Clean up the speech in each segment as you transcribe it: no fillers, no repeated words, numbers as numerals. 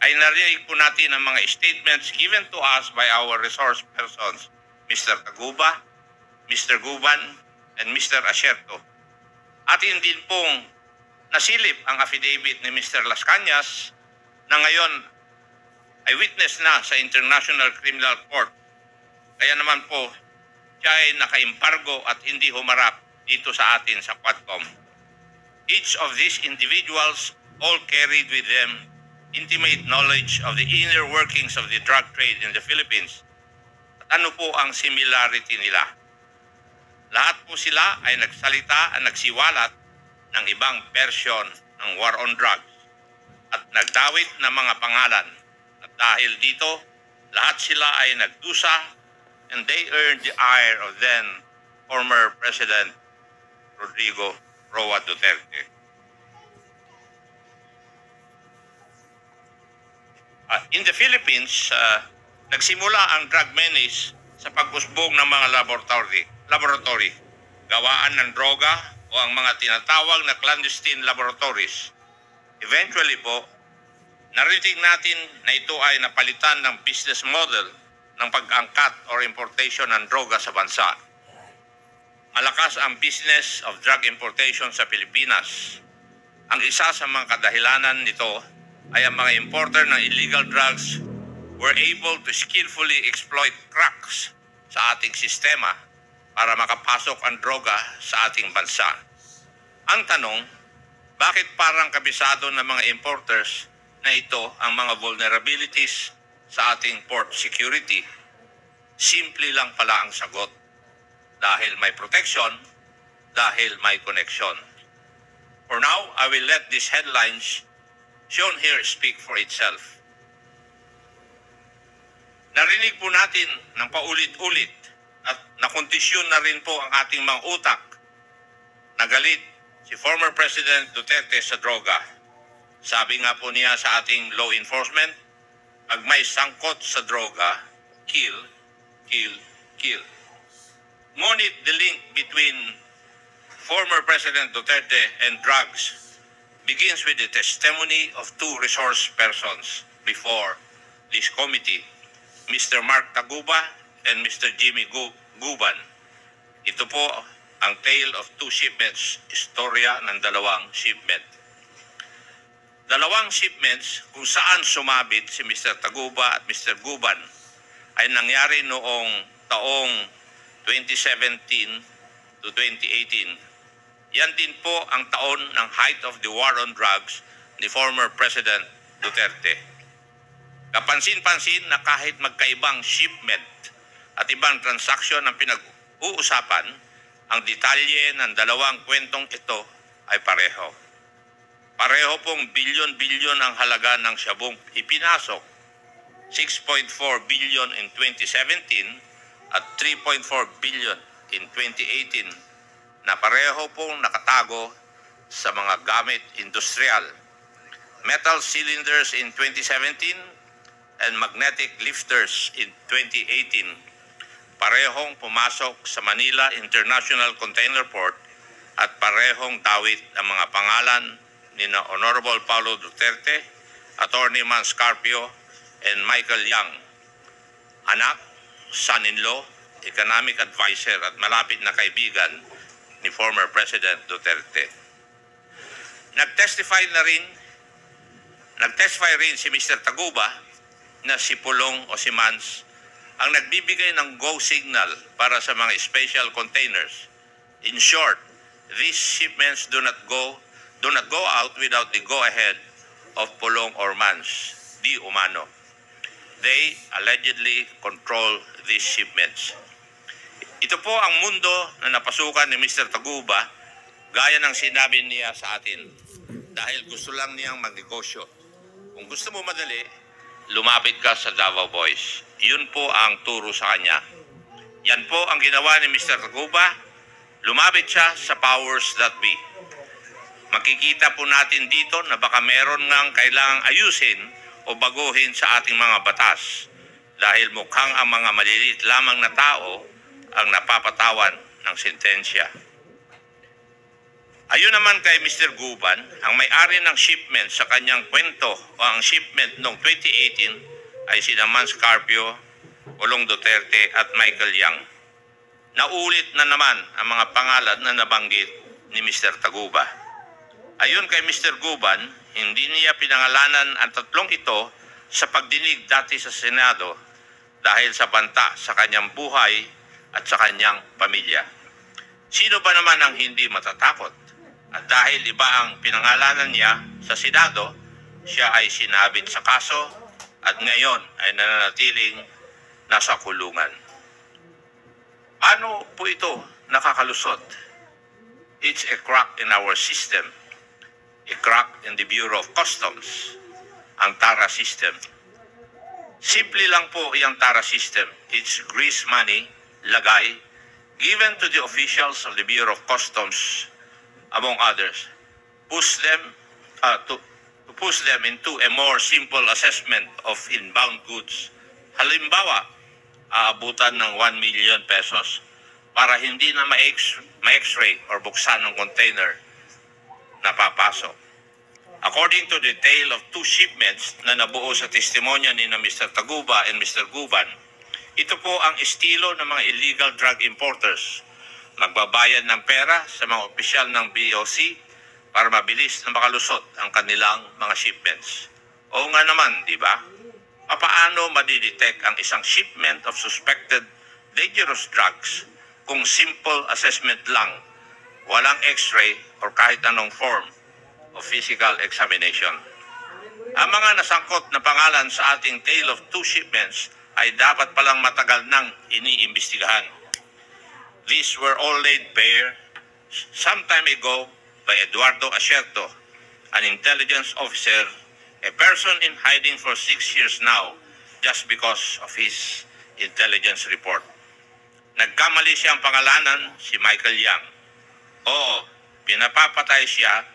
ay narinig po natin ang mga statements given to us by our resource persons, Mr. Taguba, Mr. Guban, and Mr. Asierto. Atin din pong nasilip ang affidavit ni Mr. Las Cañas na ngayon ay witness na sa International Criminal Court. Kaya naman po, siya ay naka-embargo at hindi humarap dito sa atin sa Quadcom. Each of these individuals all carried with them intimate knowledge of the inner workings of the drug trade in the Philippines. At ano po ang similarity nila? Lahat po sila ay nagsalita at nagsiwalat ng ibang version ng war on drugs at nagdawit ng mga pangalan. At dahil dito, lahat sila ay nagdusa and they earned the ire of then former President Rodrigo Roa Duterte. In the Philippines, nagsimula ang drug menace sa pag-usbong ng mga laboratory, gawaan ng droga o ang mga tinatawag na clandestine laboratories. Eventually po, narinig natin na ito ay napalitan ng business model ng pag-angkat or importation ng droga sa bansa. Malakas ang business of drug importation sa Pilipinas. Ang isa sa mga kadahilanan nito ay ang mga importer ng illegal drugs were able to skillfully exploit cracks sa ating sistema para makapasok ang droga sa ating bansa. Ang tanong, bakit parang kabisado ng mga importers na ito ang mga vulnerabilities sa ating port security? Simple lang pala ang sagot. Dahil may protection, dahil may connection. For now, I will let these headlines shown here speak for itself. Narinig po natin ng paulit-ulit at nakondisyon na rin po ang ating mga utak na galit si former President Duterte sa droga. Sabi nga po niya sa ating law enforcement, pag may sangkot sa droga, kill, kill, kill. Ngunit the link between former President Duterte and drugs begins with the testimony of two resource persons before this committee, Mr. Mark Taguba and Mr. Jimmy Guban. Ito po ang tale of two shipments, istorya ng dalawang shipment. Dalawang shipments kung saan sumabit si Mr. Taguba at Mr. Guban ay nangyari noong taong 2017 to 2018. Yan din po ang taon ng height of the war on drugs ni former President Duterte. Kapansin-pansin na kahit magkaibang shipment at ibang transaksyon ang pinag-uusapan, ang detalye ng dalawang kwentong ito ay pareho. Pareho pong bilyon-bilyon ang halaga ng syabong ipinasok, 6.4 billion in 2017 at 3.4 billion in 2018, na pareho pong nakatago sa mga gamit industrial. Metal cylinders in 2017 and magnetic lifters in 2018. Parehong pumasok sa Manila International Container Port at parehong dawit ang mga pangalan ni na Honorable Paulo Duterte, Attorney Man Scarpio, and Michael Yang, anak, son-in-law, economic advisor at malapit na kaibigan ni former President Duterte. Nag-testify rin si Mr. Taguba na si Pulong o si Mans ang nagbibigay ng go signal para sa mga special containers. In short, these shipments do not go out without the go-ahead of Pulong or Mans, di umano. They allegedly control these shipments. Ito po ang mundo na napasukan ni Mr. Taguba gaya ng sinabi niya sa atin dahil gusto lang niyang magnegosyo. Kung gusto mo madali, lumapit ka sa Davao Boys. Yun po ang turo sa kanya. Yan po ang ginawa ni Mr. Taguba. Lumapit siya sa powers that be. Makikita po natin dito na baka meron ngang kailangang ayusin o baguhin sa ating mga batas dahil mukhang ang mga maliliit lamang na tao ang napapatawan ng sentensya. Ayon naman kay Mr. Guban, ang may-ari ng shipment sa kanyang kwento o ang shipment noong 2018 ay sina Mans Carpio, Ulong Duterte at Michael Yang. Naulit na naman ang mga pangalan na nabanggit ni Mr. Taguba. Ayon kay Mr. Guban, hindi niya pinangalanan ang tatlong ito sa pagdinig dati sa Senado dahil sa banta sa kanyang buhay at sa kanyang pamilya. Sino ba naman ang hindi matatakot? At dahil iba ang pinangalanan niya sa Senado, siya ay sinabit sa kaso at ngayon ay nananatiling nasa kulungan. Ano po ito nakakalusot? It's a crack in our system. A crack in the Bureau of Customs, ang TARA system. Simple lang po yung TARA system. It's grease money, lagay, given to the officials of the Bureau of Customs, among others, to push them into a more simple assessment of inbound goods. Halimbawa, aabutan ng 1 million pesos para hindi na ma-x-ray or buksan ng container na papasok. According to the tale of two shipments na nabuo sa testimonya ni na Mr. Taguba and Mr. Guban, ito po ang estilo ng mga illegal drug importers. Magbabayad ng pera sa mga opisyal ng BOC para mabilis na makalusot ang kanilang mga shipments. Oo nga naman, di ba? Paano madidetect ang isang shipment of suspected dangerous drugs kung simple assessment lang, walang x-ray or kahit anong form of physical examination? Ang mga nasangkot na pangalan sa ating tale of two shipments ay dapat palang matagal nang iniimbestigahan. These were all laid bare some time ago by Eduardo Asierto, an intelligence officer, a person in hiding for 6 years now just because of his intelligence report. Nagkamali siyang pangalanan si Michael Yang. Oo, pinapapatay siya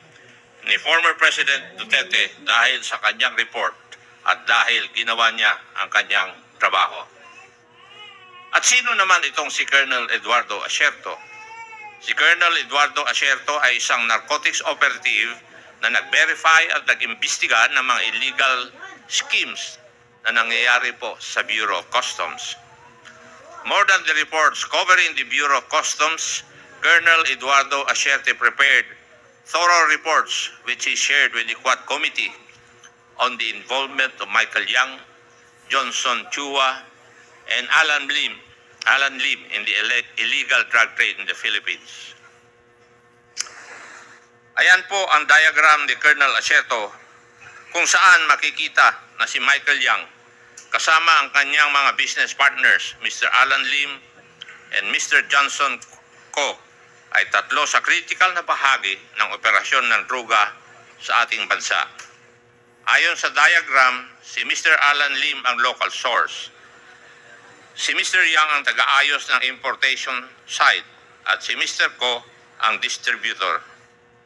ni former President Duterte dahil sa kanyang report at dahil ginawa niya ang kanyang trabaho. At sino naman itong si Colonel Eduardo Asierto? Si Colonel Eduardo Asierto ay isang narcotics operative na nag-verify at nag-imbestiga ng mga illegal schemes na nangyayari po sa Bureau of Customs. More than the reports covering the Bureau of Customs, Colonel Eduardo Asierto prepared thorough reports which he shared with the Quad Committee on the involvement of Michael Yang, Johnson Chua, and Alan Lim in the illegal drug trade in the Philippines. Ayan po ang diagram ni Colonel Asierto kung saan makikita na si Michael Yang kasama ang kanyang mga business partners, Mr. Alan Lim and Mr. Johnson Ko, ay tatlo sa critical na bahagi ng operasyon ng droga sa ating bansa. Ayon sa diagram, si Mr. Alan Lim ang local source. Si Mr. Yang ang taga-ayos ng importation side at si Mr. Ko ang distributor.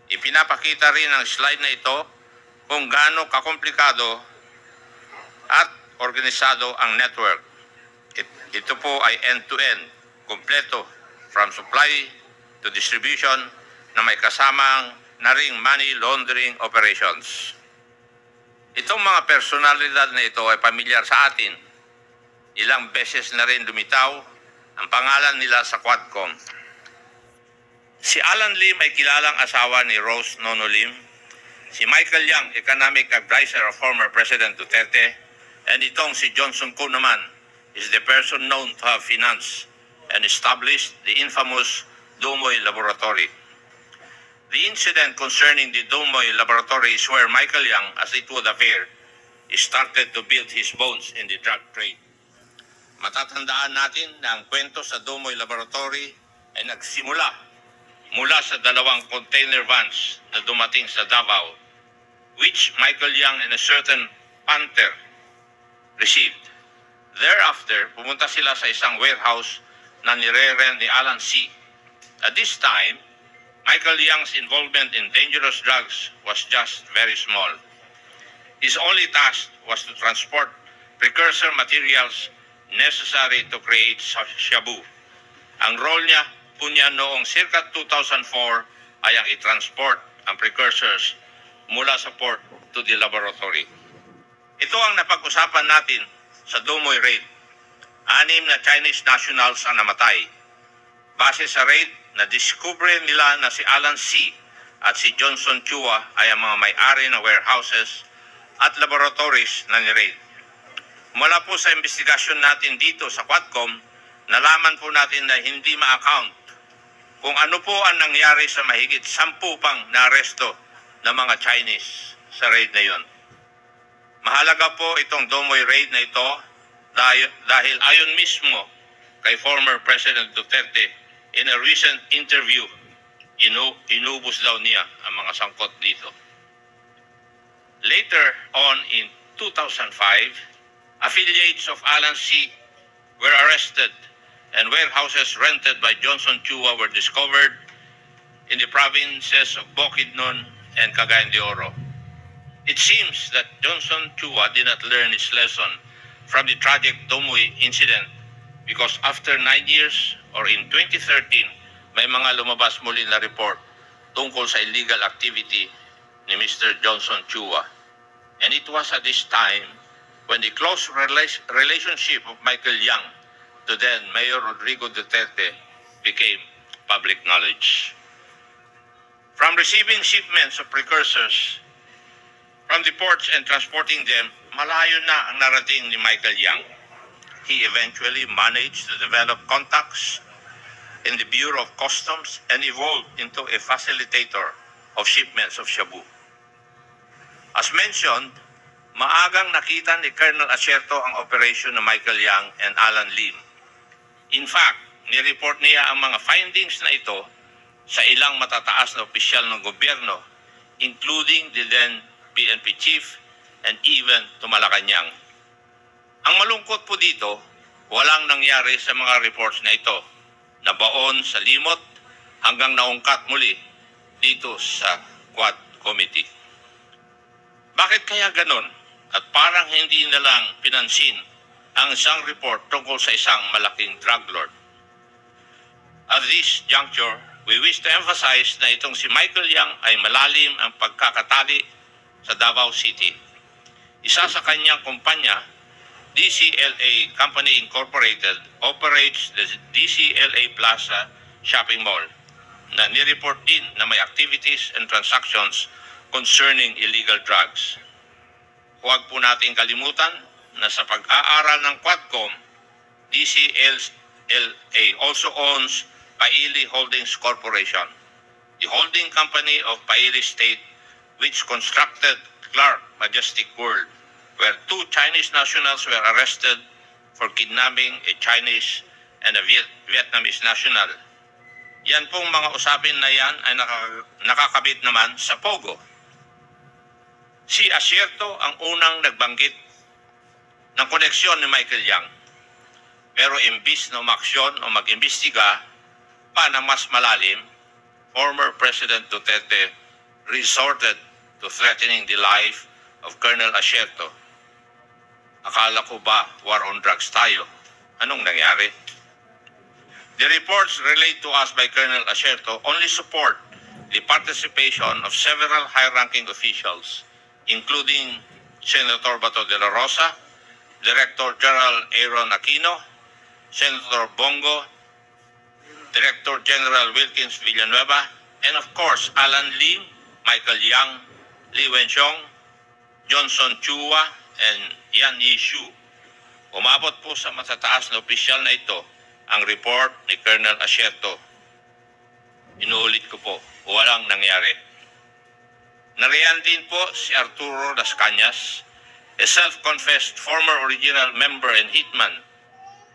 Ipinapakita rin ng slide na ito kung gaano kakomplikado at organisado ang network. Ito po ay end-to-end, kompleto from supply to distribution na may kasamang na ring money laundering operations. Itong mga personalidad na ito ay pamilyar sa atin. Ilang beses na rin lumitaw ang pangalan nila sa Quadcom. Si Alan Lim ay kilalang asawa ni Rose Nono Lim. Si Michael Yang, economic advisor of former President Duterte. And itong si Johnson Ko naman is the person known to have financed and established the infamous Dumoy Laboratory. The incident concerning the Dumoy Laboratory is where Michael Yang, as it would appear, started to build his bones in the drug trade. Matatandaan natin na ang kwento sa Dumoy Laboratory ay nagsimula mula sa dalawang container vans na dumating sa Davao, which Michael Yang and a certain Panther received. Thereafter, pumunta sila sa isang warehouse na nire-rent ni Alan C. At this time, Michael Yang's involvement in dangerous drugs was just very small. His only task was to transport precursor materials necessary to create shabu. Ang role niya po niya noong circa 2004 ay ang i-transport ang precursors mula sa port to the laboratory. Ito ang napag-usapan natin sa Dumoy raid. 6 na Chinese nationals ang namatay. Base sa raid, na-discover nila na si Alan C. at si Johnson Chua ay ang mga may-ari ng warehouses at laboratories na ni-raid. Mula po sa investigasyon natin dito sa Quadcom, nalaman po natin na hindi ma-account kung ano po ang nangyari sa mahigit 10 pang naaresto ng mga Chinese sa raid na yon. Mahalaga po itong Dumoy raid na ito dahil ayon mismo kay former President Duterte in a recent interview, inubos daw niya ang mga sangkot dito. Later on in 2005, affiliates of Alan C. were arrested and warehouses rented by Johnson Chua were discovered in the provinces of Bukidnon and Cagayan de Oro. It seems that Johnson Chua did not learn his lesson from the tragic Dumoy incident because after 9 years or in 2013, may mga lumabas muli na report tungkol sa illegal activity ni Mr. Johnson Chua. And it was at this time when the close relationship of Michael Yang to then Mayor Rodrigo Duterte became public knowledge. From receiving shipments of precursors from the ports and transporting them, malayo na ang narating ni Michael Yang. He eventually managed to develop contacts in the Bureau of Customs and evolved into a facilitator of shipments of shabu. As mentioned, maagang nakita ni Colonel Asierto ang operation ng Michael Yang and Alan Lim. In fact, nireport niya ang mga findings na ito sa ilang matataas na opisyal ng gobyerno, including the then PNP chief and even to Malacanang. Ang malungkot po dito, walang nangyari sa mga reports na ito, nabaon sa limot hanggang naungkat muli dito sa Quad Committee. Bakit kaya ganon at parang hindi na lang pinansin ang isang report tungkol sa isang malaking drug lord? At this juncture, we wish to emphasize na itong si Michael Yang ay malalim ang pagkakatali sa Davao City. Isa sa kanyang kumpanya, DCLA Company Incorporated, operates the DCLA Plaza Shopping Mall na nireport din na may activities and transactions concerning illegal drugs. Huwag po nating kalimutan na sa pag-aaral ng Quadcom, DCLA also owns Paili Holdings Corporation, the holding company of Paili State, which constructed Clark Majestic World, where 2 Chinese nationals were arrested for kidnapping a Chinese and a Vietnamese national. Yan pong mga usapin na yan ay nakakabit naman sa Pogo. Si Asierto ang unang nagbanggit ng koneksyon ni Michael Yang. Pero imbis na umaksyon o mag-imbestiga pa na mas malalim, former President Duterte resorted to threatening the life of Colonel Asierto. Akala ko ba war on drugs tayo? Anong nangyari? The reports relayed to us by Colonel Asierto only support the participation of several high-ranking officials, including Senator Bato de la Rosa, Director General Aaron Aquino, Senator Bongo, Director General Wilkins Villanueva, and of course, Alan Lim, Michael Yang, Li Wenxiong, Johnson Chua, and Yan Yishu. Umabot po sa matataas na opisyal na ito ang report ni Colonel Asierto. Inuulit ko po, walang nangyari. Nariyan din po si Arturo Las Cañas, a self-confessed former original member and hitman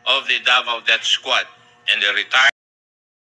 of the Davao Death Squad and a retired